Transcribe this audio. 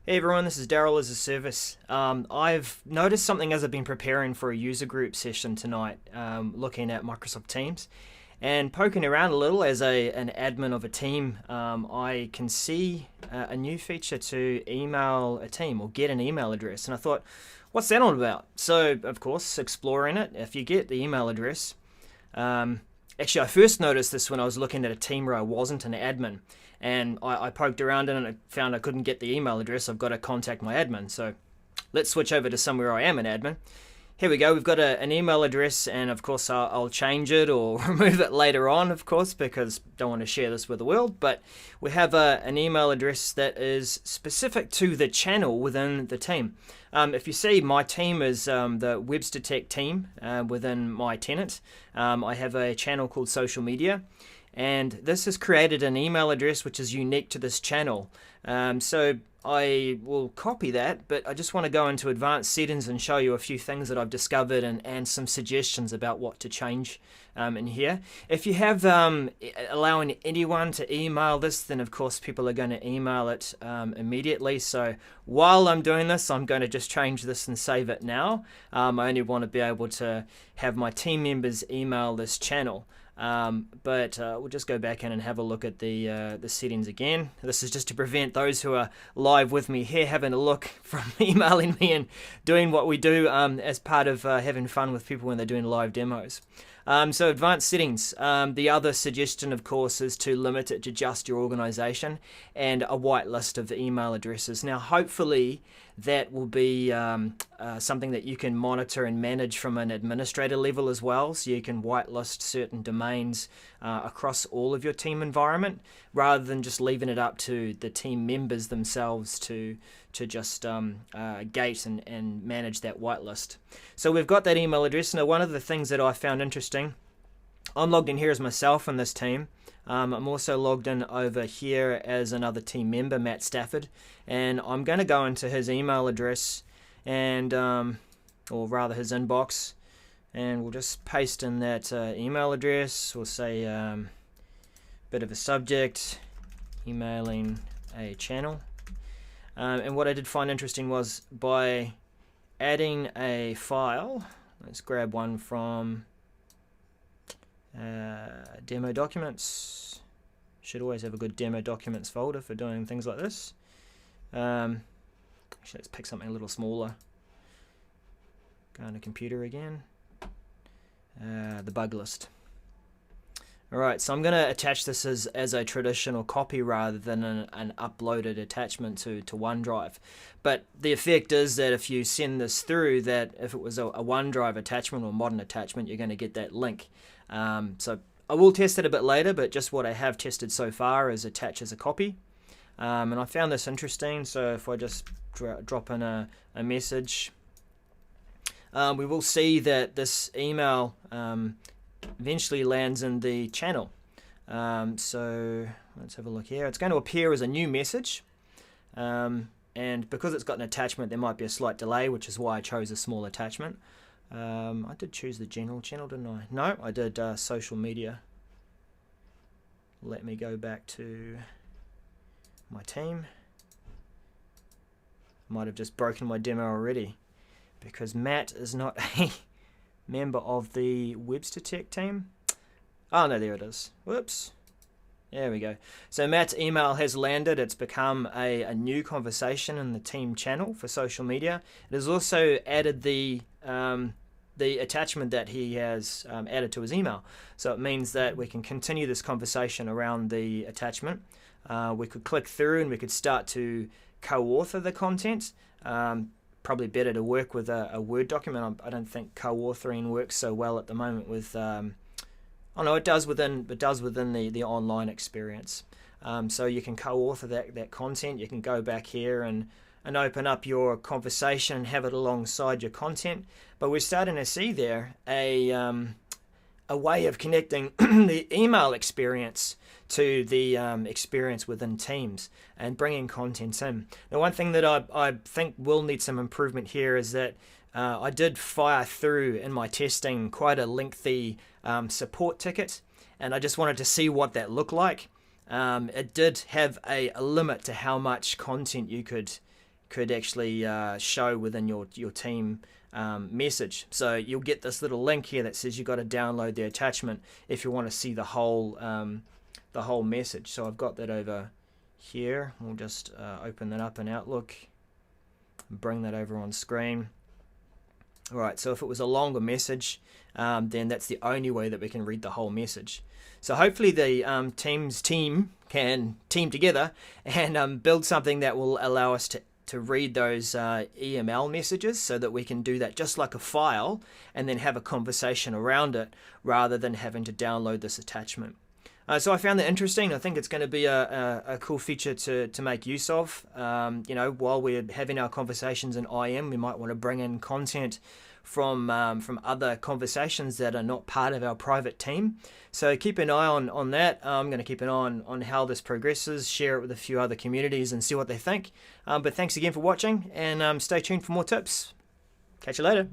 Hey everyone, this is Daryl as a service. I've noticed something as I've been preparing for a user group session tonight, looking at Microsoft Teams and poking around a little as an admin of a team. I can see a new feature to email a team or get an email address, and I thought, what's that all about? So, of course, exploring it, if you get the email address, actually, I first noticed this when I was looking at a team where I wasn't an admin, and I poked around in it and I found I couldn't get the email address. I've got to contact my admin. So let's switch over to somewhere I am an admin. Here we go. We've got an email address, and of course I'll change it or remove it later on, of course, because I don't want to share this with the world. But we have an email address that is specific to the channel within the team. If you see, my team is the Webster Tech team within my tenant. I have a channel called Social Media, and this has created an email address which is unique to this channel. So I will copy that, but I just want to go into advanced settings and show you a few things that I've discovered and some suggestions about what to change in here. If you have allowing anyone to email this, then of course people are going to email it immediately. So while I'm doing this, I'm going to just change this and save it now. I only want to be able to have my team members email this channel. But we'll just go back in and have a look at the settings again. This is just to prevent those who are live with me here having a look from emailing me and doing what we do as part of having fun with people when they're doing live demos. So advanced settings. The other suggestion, of course, is to limit it to just your organization and a whitelist of the email addresses. Now, hopefully, that will be something that you can monitor and manage from an administrator level as well. So you can whitelist certain domains across all of your team environment, rather than just leaving it up to the team members themselves to just gate and manage that whitelist. So we've got that email address. Now, one of the things that I found interesting, I'm logged in here as myself in this team. I'm also logged in over here as another team member, Matt Stafford, and I'm going to go into his email address and, or rather his inbox, and we'll just paste in that email address. We'll say bit of a subject, emailing a channel. And what I did find interesting was by adding a file, let's grab one from demo documents. Should always have a good demo documents folder for doing things like this. Actually, let's pick something a little smaller. Go on to computer again. The bug list. Alright, so I'm going to attach this as a traditional copy rather than an uploaded attachment to OneDrive. But the effect is that if you send this through, that if it was a OneDrive attachment or modern attachment, you're going to get that link. So I will test it a bit later, but just what I have tested so far is attach as a copy. And I found this interesting, so if I just drop in a message, we will see that this email eventually lands in the channel. So let's have a look here. It's going to appear as a new message, and because it's got an attachment, there might be a slight delay, which is why I chose a small attachment. I did choose the general channel, didn't I? No, I did social media. Let me go back to my team. Might have just broken my demo already, because Matt is not a member of the Webster Tech team. Oh no, there it is. Whoops. There we go. So Matt's email has landed. It's become a new conversation in the team channel for social media. It has also added the attachment that he has added to his email. So it means that we can continue this conversation around the attachment. We could click through and we could start to co-author the content. Probably better to work with a Word document. I don't think co-authoring works so well at the moment with oh no, it does within the online experience. So you can co-author that content. You can go back here and open up your conversation and have it alongside your content. But we're starting to see there a way of connecting the email experience to the experience within Teams and bringing content in. Now, one thing that I think will need some improvement here is that I did fire through in my testing quite a lengthy support ticket, and I just wanted to see what that looked like. It did have a limit to how much content you could could actually show within your team message. So you'll get this little link here that says you've got to download the attachment if you want to see the whole message. So I've got that over here. We'll just open that up in Outlook, bring that over on screen. Alright, so if it was a longer message, then that's the only way that we can read the whole message. So hopefully the team can team together and build something that will allow us to read those EML messages, so that we can do that just like a file and then have a conversation around it rather than having to download this attachment. So I found that interesting. I think it's going to be a cool feature to make use of. While we're having our conversations in IM, we might want to bring in content from other conversations that are not part of our private team. So keep an eye on that. I'm going to keep an eye on how this progresses, share it with a few other communities and see what they think. But thanks again for watching, and stay tuned for more tips. Catch you later.